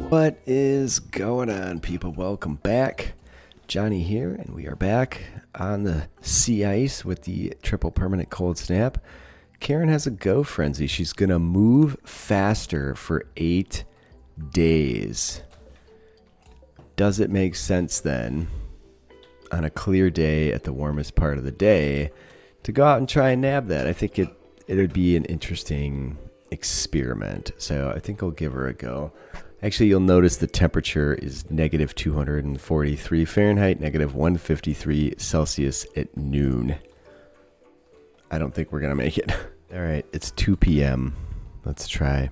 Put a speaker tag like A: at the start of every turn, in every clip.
A: What is going on, people? Welcome back. Johnny here, and we are back on the sea ice with the triple permanent cold snap. Karen has a go frenzy. She's going to move faster for 8 days. Does it make sense then, on a clear day at the warmest part of the day, to go out and try and nab that? I think it would be an interesting experiment. So I think I'll give her a go. Actually, you'll notice the temperature is negative 243 Fahrenheit, negative 153 Celsius at noon. I don't think we're going to make it. All right, it's 2 p.m. Let's try.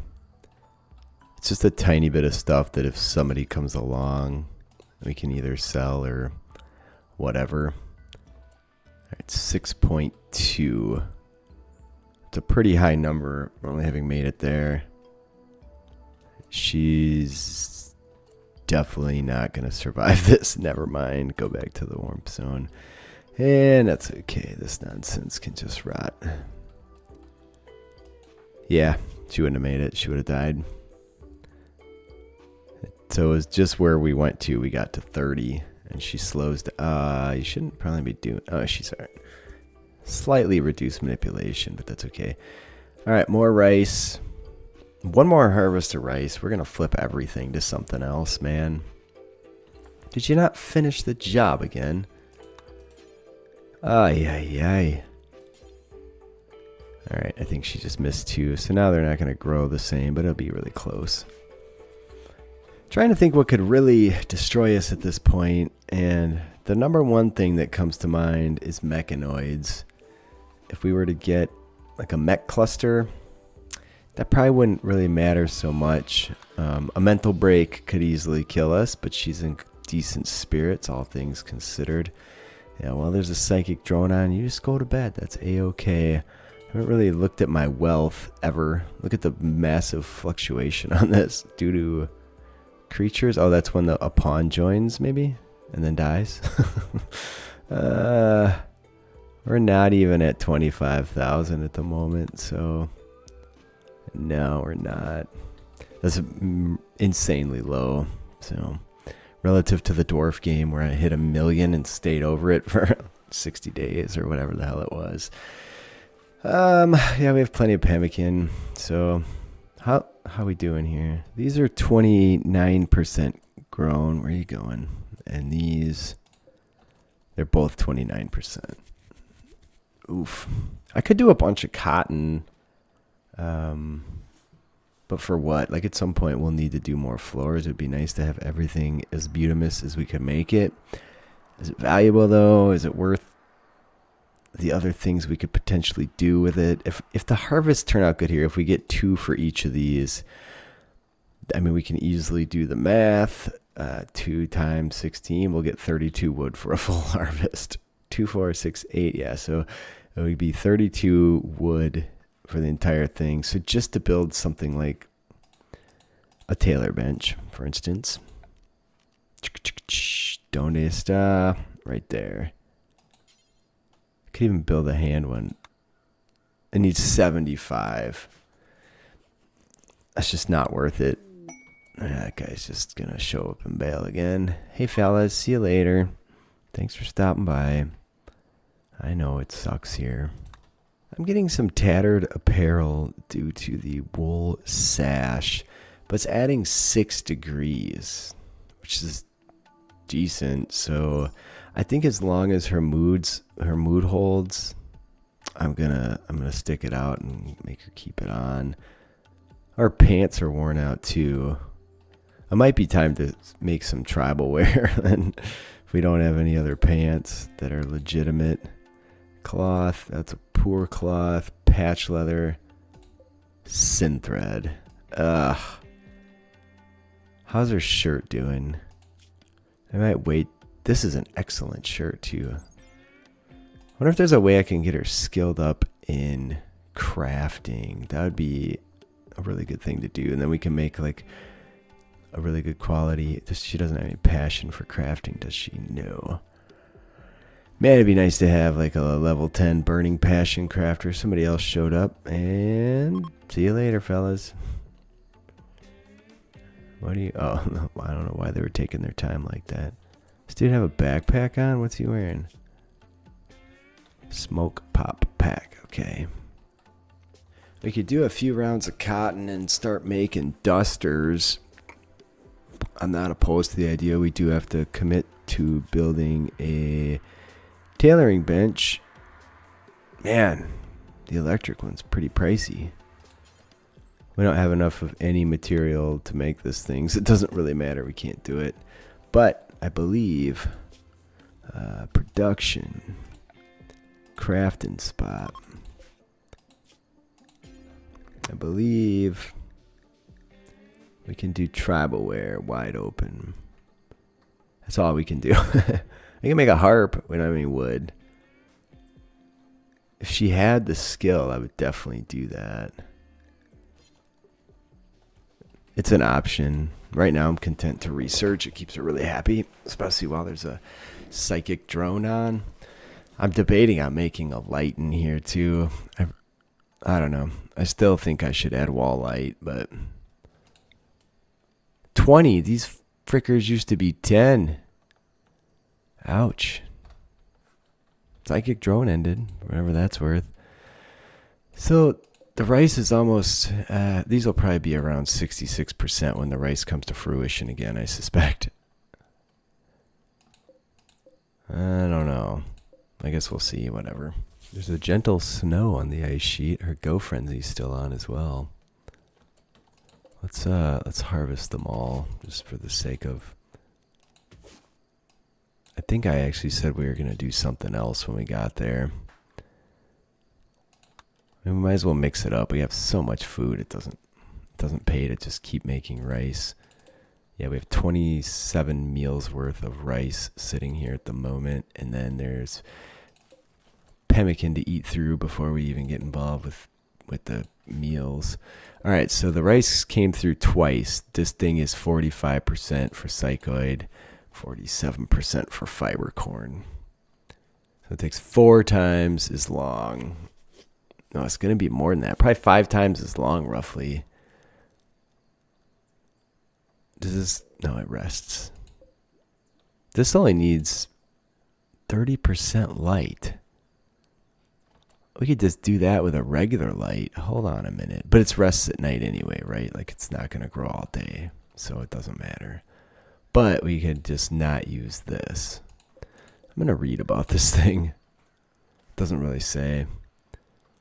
A: It's just a tiny bit of stuff that if somebody comes along, we can either sell or whatever. All right, 6.2. It's a pretty high number, only having made it there. She's definitely not going to survive this. Never mind. Go back to the warmth zone. And that's okay. This nonsense can just rot. Yeah, she wouldn't have made it. She would have died. So it was just where we went to. We got to 30. And she slows down. You shouldn't probably be doing... Oh, she's all right. Slightly reduced manipulation, but that's okay. All right, more rice. One more harvest of rice. We're going to flip everything to something else, man. Did you not finish the job again? Ay, ay, ay. All right, I think she just missed 2. So now they're not going to grow the same, but it'll be really close. Trying to think what could really destroy us at this point, and the number one thing that comes to mind is mechanoids. If we were to get like a mech cluster, that probably wouldn't really matter so much. A mental break could easily kill us, but she's in decent spirits, all things considered. Yeah, well, there's a psychic drone on. You just go to bed. That's a-okay. I haven't really looked at my wealth ever. Look at the massive fluctuation on this due to creatures. Oh, that's when a pawn joins, maybe, and then dies. We're not even at 25,000 at the moment, so... No, we're not. That's insanely low. So, relative to the dwarf game where I hit 1 million and stayed over it for 60 days or whatever the hell it was. Yeah, we have plenty of pemmican. So, how we doing here? These are 29% grown. Where are you going? And these, they're both 29%. Oof. I could do a bunch of cotton. But for what? Like at some point we'll need to do more floors. It would be nice to have everything as bituminous as we could make it. Is it valuable though? Is it worth the other things we could potentially do with it? If the harvests turn out good here, if we get 2 for each of these, I mean, we can easily do the math. 2 times 16, we'll get 32 wood for a full harvest. 2, 4, 6, 8. Yeah, so it would be 32 wood for the entire thing. So just to build something like a tailor bench, for instance. Donde está? Right there. Could even build a hand one. It needs 75. That's just not worth it. That guy's just gonna show up and bail again. Hey fellas, see you later. Thanks for stopping by. I know it sucks here. I'm getting some tattered apparel due to the wool sash, but it's adding 6 degrees, which is decent. So I think as long as her mood holds, I'm gonna stick it out and make her keep it on. Our pants are worn out too. It might be time to make some tribal wear then if we don't have any other pants that are legitimate. Cloth, that's a poor cloth. Patch leather. Synthread. Ugh. How's her shirt doing? I might wait. This is an excellent shirt too. I wonder if there's a way I can get her skilled up in crafting. That would be a really good thing to do. And then we can make like a really good quality. She doesn't have any passion for crafting, does she? No. Man, it'd be nice to have like a level 10 burning passion crafter. Somebody else showed up, and see you later, fellas. What do you... Oh, no, I don't know why they were taking their time like that. Does dude have a backpack on? What's he wearing? Smoke pop pack. Okay. We could do a few rounds of cotton and start making dusters. I'm not opposed to the idea. We do have to commit to building a tailoring bench. Man, the electric one's pretty pricey. We don't have enough of any material to make this thing, so it doesn't really matter. We can't do it. But I believe production, crafting spot. I believe we can do tribal wear wide open. That's all we can do. I can make a harp. We don't have any wood. If she had the skill, I would definitely do that. It's an option. Right now, I'm content to research. It keeps her really happy, especially while there's a psychic drone on. I'm debating on making a light in here, too. I don't know. I still think I should add wall light, but 20. These frickers used to be 10. Ouch. Psychic drone ended, whatever that's worth. So the rice is almost, these will probably be around 66% when the rice comes to fruition again, I suspect. I don't know. I guess we'll see, whatever. There's a gentle snow on the ice sheet. Her go frenzy's still on as well. Let's harvest them all just for the sake of... I think I actually said we were going to do something else when we got there. We might as well mix it up. We have so much food, it doesn't pay to just keep making rice. Yeah, we have 27 meals worth of rice sitting here at the moment, and then there's pemmican to eat through before we even get involved with the meals. All right, so the rice came through twice. This thing is 45% for psychoid, 47% for fiber corn. So it takes 4 times as long. No, it's going to be more than that. Probably 5 times as long, roughly. Does this... No, it rests. This only needs 30% light. We could just do that with a regular light. Hold on a minute. But it's rests at night anyway, right? Like, it's not going to grow all day, so it doesn't matter. But we could just not use this. I'm going to read about this thing. It doesn't really say.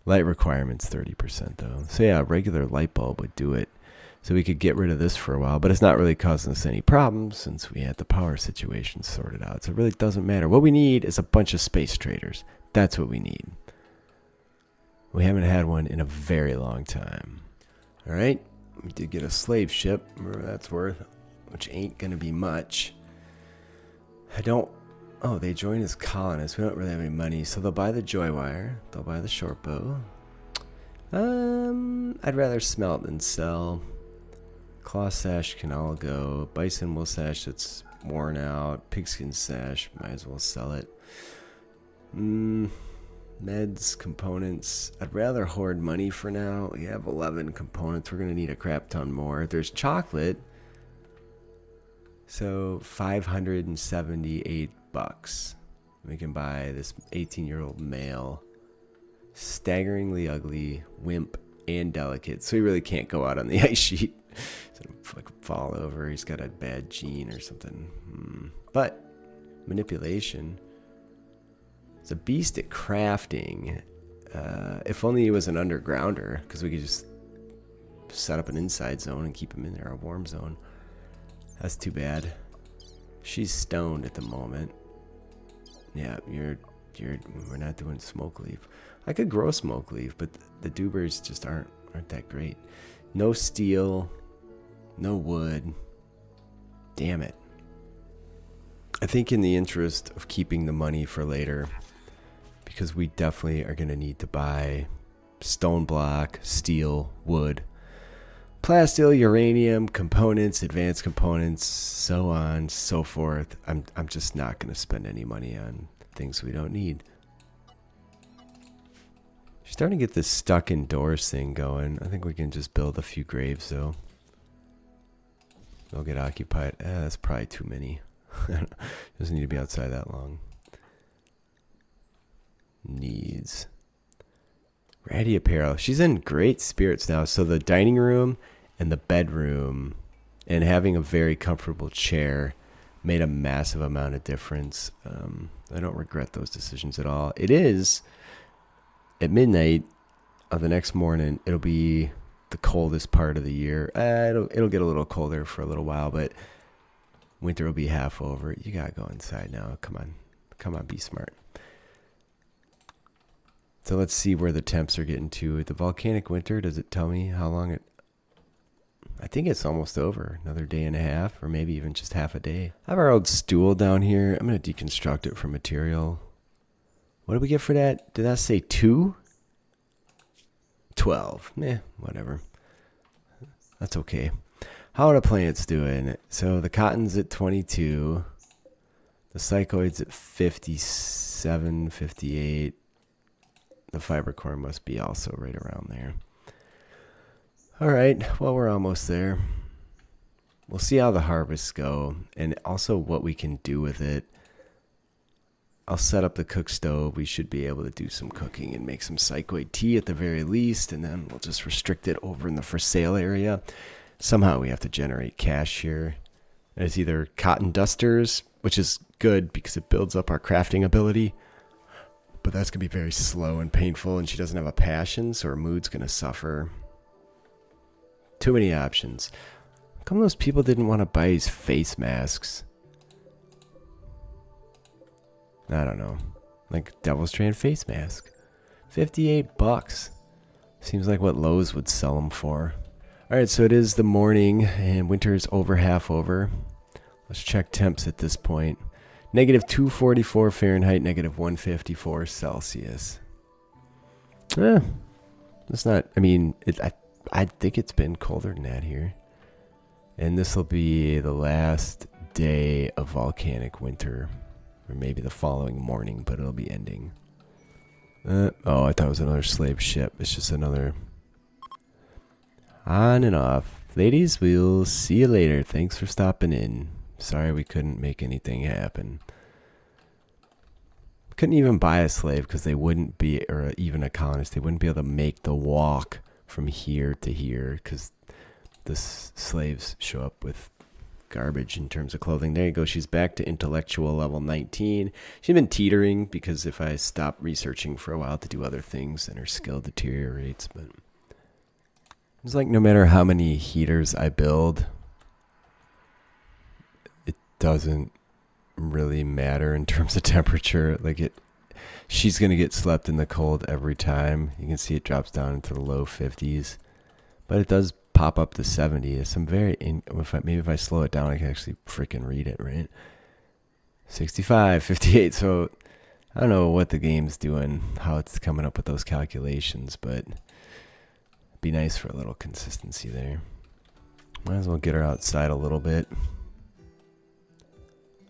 A: Light requirement's 30% though. So yeah, a regular light bulb would do it. So we could get rid of this for a while, but it's not really causing us any problems since we had the power situation sorted out. So it really doesn't matter. What we need is a bunch of space traders. That's what we need. We haven't had one in a very long time. All right, we did get a slave ship, whatever that's worth, which ain't gonna be much. Oh, they join as colonists. We don't really have any money, so they'll buy the joy wire. They'll buy the short bow. I'd rather smelt than sell. Cloth sash can all go. Bison wool sash that's worn out. Pigskin sash, might as well sell it. Meds, components. I'd rather hoard money for now. We have 11 components. We're gonna need a crap ton more. There's chocolate. So 578 bucks. We can buy this 18-year-old male, staggeringly ugly, wimp, and delicate. So he really can't go out on the ice sheet. So like fall over. He's got a bad gene or something. But manipulation. It's a beast at crafting. If only he was an undergrounder, because we could just set up an inside zone and keep him in there, a warm zone. That's too bad. She's stoned at the moment. Yeah, we're not doing smoke leaf. I could grow smoke leaf, but the dubers just aren't that great. No steel, no wood. Damn it. I think in the interest of keeping the money for later, because we definitely are going to need to buy stone block, steel, wood, plasteel, uranium, components, advanced components, so on, so forth. I'm just not going to spend any money on things we don't need. She's starting to get this stuck indoors thing going. I think we can just build a few graves though. They'll get occupied. That's probably too many. Doesn't need to be outside that long. Needs. Ratty apparel. She's in great spirits now. So the dining room and the bedroom and having a very comfortable chair made a massive amount of difference. I don't regret those decisions at all. It is at midnight of the next morning. It'll be the coldest part of the year. It'll get a little colder for a little while, but winter will be half over. You gotta go inside now. Come on, be smart. So let's see where the temps are getting to. The volcanic winter, does it tell me how long it? I think it's almost over. Another day and a half, or maybe even just half a day. I have our old stool down here. I'm going to deconstruct it for material. What did we get for that? Did that say 2? 12. Whatever. That's okay. How are the plants doing? So the cotton's at 22. The psychoid's at 57, 58. The fiber core must be also right around there. All right, well, we're almost there. We'll see how the harvests go and also what we can do with it. I'll set up the cook stove. We should be able to do some cooking and make some psychoid tea at the very least, and then we'll just restrict it over in the for sale area. Somehow we have to generate cash here. There's either cotton dusters, which is good because it builds up our crafting ability, but that's going to be very slow and painful, and she doesn't have a passion, so her mood's going to suffer. Too many options. How come those people didn't want to buy these face masks? I don't know. Like Devil's Strand face mask. $58. Seems like what Lowe's would sell them for. Alright, so it is the morning and winter's over half over. Let's check temps at this point. Negative 244 Fahrenheit, negative 154 Celsius. It's not, I mean, I think it's been colder than that here. And this will be the last day of volcanic winter. Or maybe the following morning, but it'll be ending. Oh, I thought it was another slave ship. It's just another... On and off. Ladies, we'll see you later. Thanks for stopping in. Sorry we couldn't make anything happen. Couldn't even buy a slave because they wouldn't be, or even a colonist, they wouldn't be able to make the walk from here to here because the slaves show up with garbage in terms of clothing. There you go. She's back to intellectual level 19. She's been teetering because if I stop researching for a while to do other things, then her skill deteriorates. But it's like no matter how many heaters I build, it doesn't really matter in terms of temperature. Like she's gonna get slept in the cold every time. You can see it drops down into the low 50s, but it does pop up to 70. It's some very maybe if I slow it down I can actually freaking read it, right? 65, 58. So I don't know what the game's doing, how it's coming up with those calculations, but it'd be nice for a little consistency there. Might as well get her outside a little bit.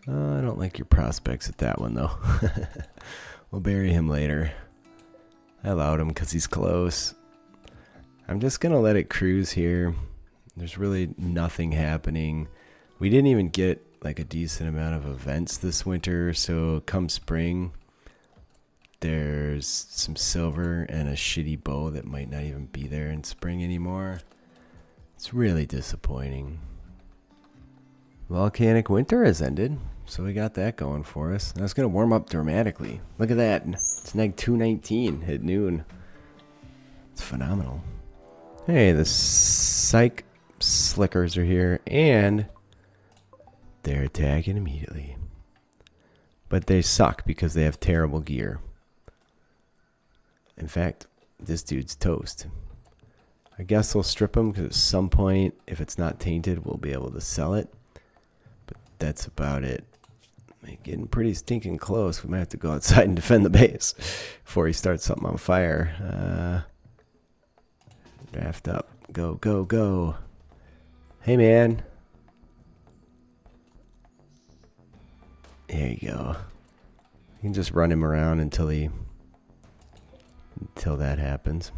A: I don't like your prospects at that one though. We'll bury him later. I allowed him because he's close. I'm just going to let it cruise here. There's really nothing happening. We didn't even get like a decent amount of events this winter. So come spring, there's some silver and a shitty bow that might not even be there in spring anymore. It's really disappointing. Volcanic winter has ended. So we got that going for us. Now it's going to warm up dramatically. Look at that. It's neg 219 at noon. It's phenomenal. Hey, the psych slickers are here, and they're attacking immediately. But they suck because they have terrible gear. In fact, this dude's toast. I guess we'll strip him because at some point, if it's not tainted, we'll be able to sell it. But that's about it. Getting pretty stinking close. We might have to go outside and defend the base before he starts something on fire. Draft up. Go, go, go. Hey, man. There you go. You can just run him around until that happens.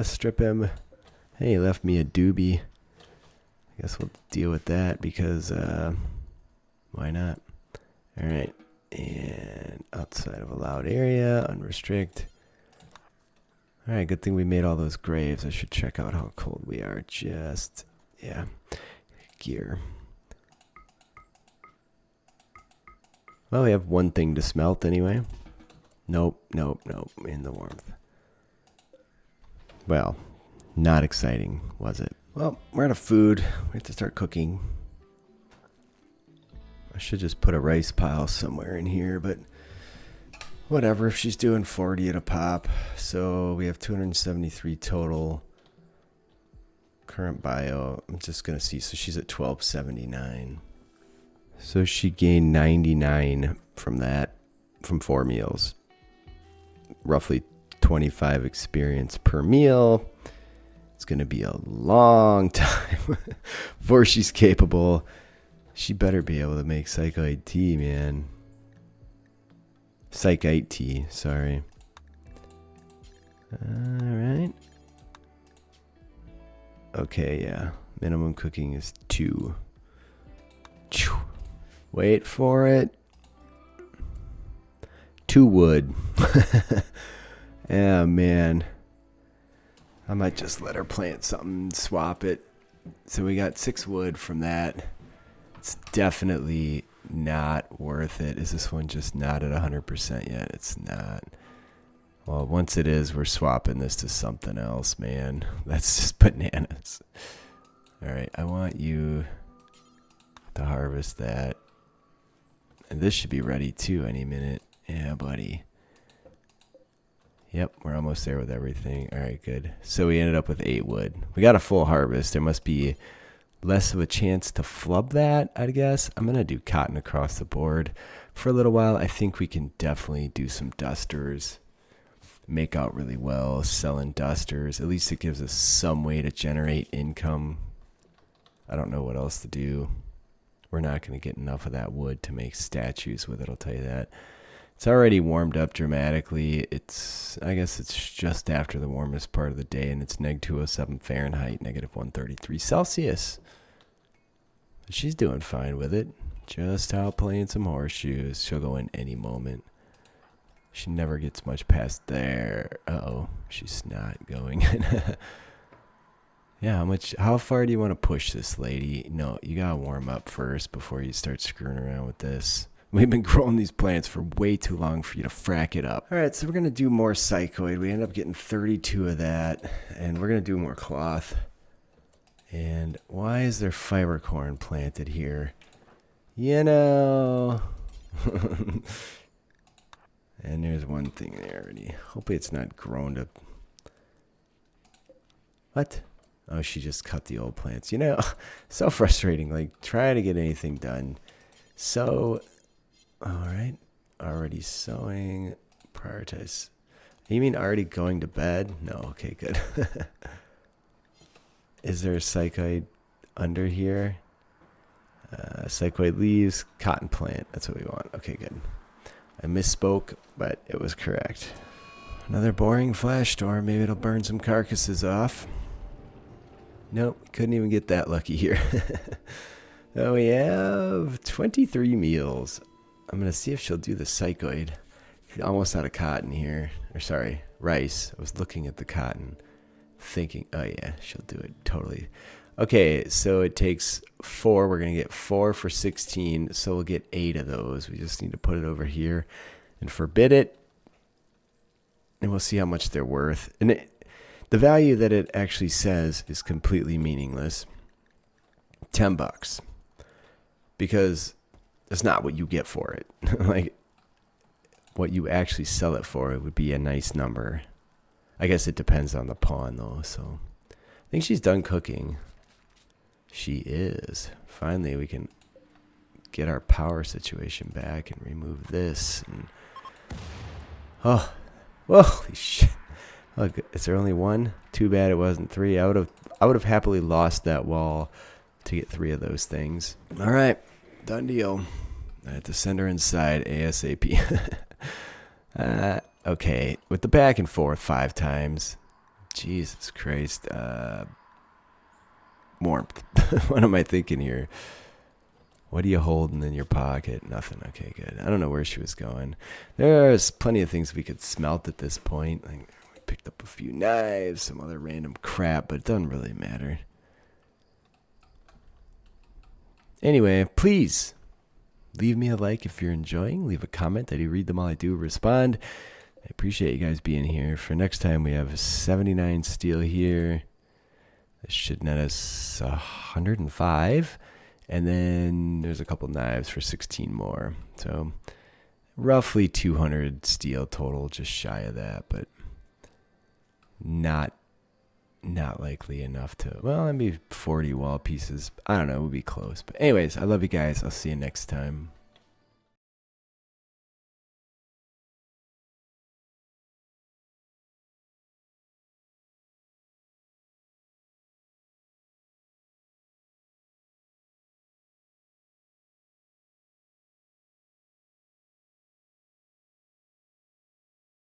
A: Strip him. Hey, he left me a doobie. I guess we'll deal with that because why not? All right. And outside of allowed area, unrestrict. All right, good thing we made all those graves. I should check out how cold we are. Just, yeah, gear. Well, we have one thing to smelt anyway. Nope, nope, nope, in the warmth. Well, not exciting, was it? Well, we're out of food. We have to start cooking. I should just put a rice pile somewhere in here, but whatever. If she's doing 40 at a pop, so we have 273 total. Current bio, I'm just going to see. So she's at 1279. So she gained 99 from that, from 4 meals. Roughly 25 experience per meal. It's going to be a long time before she's capable. She better be able to make Psychoid tea, man. Psychite tea, sorry. Alright. Okay, yeah. Minimum cooking is 2. Wait for it. 2 wood. Yeah, man. I might just let her plant something, swap it. So we got 6 wood from that. It's definitely not worth it. Is this one just not at 100% yet? It's not. Well, once it is, we're swapping this to something else, man. That's just bananas. All right, I want you to harvest that. And this should be ready too any minute. Yeah, buddy. Yep, we're almost there with everything. All right, good. So we ended up with 8 wood. We got a full harvest. There must be less of a chance to flub that, I guess. I'm going to do cotton across the board for a little while. I think we can definitely do some dusters. Make out really well selling dusters. At least it gives us some way to generate income. I don't know what else to do. We're not going to get enough of that wood to make statues with it, I'll tell you that. It's already warmed up dramatically. I guess it's just after the warmest part of the day, and it's -207 Fahrenheit, -133 Celsius. But she's doing fine with it. Just out playing some horseshoes. She'll go in any moment. She never gets much past there. Uh-oh, she's not going. Yeah, how far do you want to push this lady? No, you gotta warm up first before you start screwing around with this. We've been growing these plants for way too long for you to frack it up. All right, so we're going to do more psychoid. We end up getting 32 of that, and we're going to do more cloth. And why is there fiber corn planted here? You know. And there's one thing there already. Hopefully it's not grown to... What? Oh, she just cut the old plants. You know, so frustrating. Like, trying to get anything done. So... All right, already sewing, prioritize. You mean already going to bed? No, okay, good. Is there a psychoid under here? Psychoid leaves, cotton plant, that's what we want. Okay, good. I misspoke, but it was correct. Another boring flash storm, maybe it'll burn some carcasses off. Nope, couldn't even get that lucky here. Oh, we have 23 meals. I'm going to see if she'll do the psychoid. She's almost out of cotton here. Or sorry, rice. I was looking at the cotton, thinking, oh yeah, she'll do it totally. Okay, so it takes 4. We're going to get 4 for 16, so we'll get 8 of those. We just need to put it over here and forbid it. And we'll see how much they're worth. And the value that it actually says is completely meaningless. $10. Because... that's not what you get for it. Like, what you actually sell it for, it would be a nice number. I guess it depends on the pawn, though. So, I think she's done cooking. She is. Finally, we can get our power situation back and remove this. And oh, holy shit! Look, is there only 1? Too bad it wasn't 3. I would have happily lost that wall to get 3 of those things. All right. Done deal. I have to send her inside ASAP. Okay, with the back and forth 5 times. Jesus Christ. warmth. What am I thinking here? What are you holding in your pocket? Nothing. Okay, good. I don't know where she was going. There's plenty of things we could smelt at this point. Like, we picked up a few knives, some other random crap, but it doesn't really matter. Anyway, please leave me a like if you're enjoying. Leave a comment. I do read them all. I do respond. I appreciate you guys being here. For next time, we have 79 steel here. This should net us 105. And then there's a couple knives for 16 more. So roughly 200 steel total, just shy of that, but not likely enough to, well, maybe 40 wall pieces. I don't know, we'll be close. But anyways, I love you guys. I'll see you next time.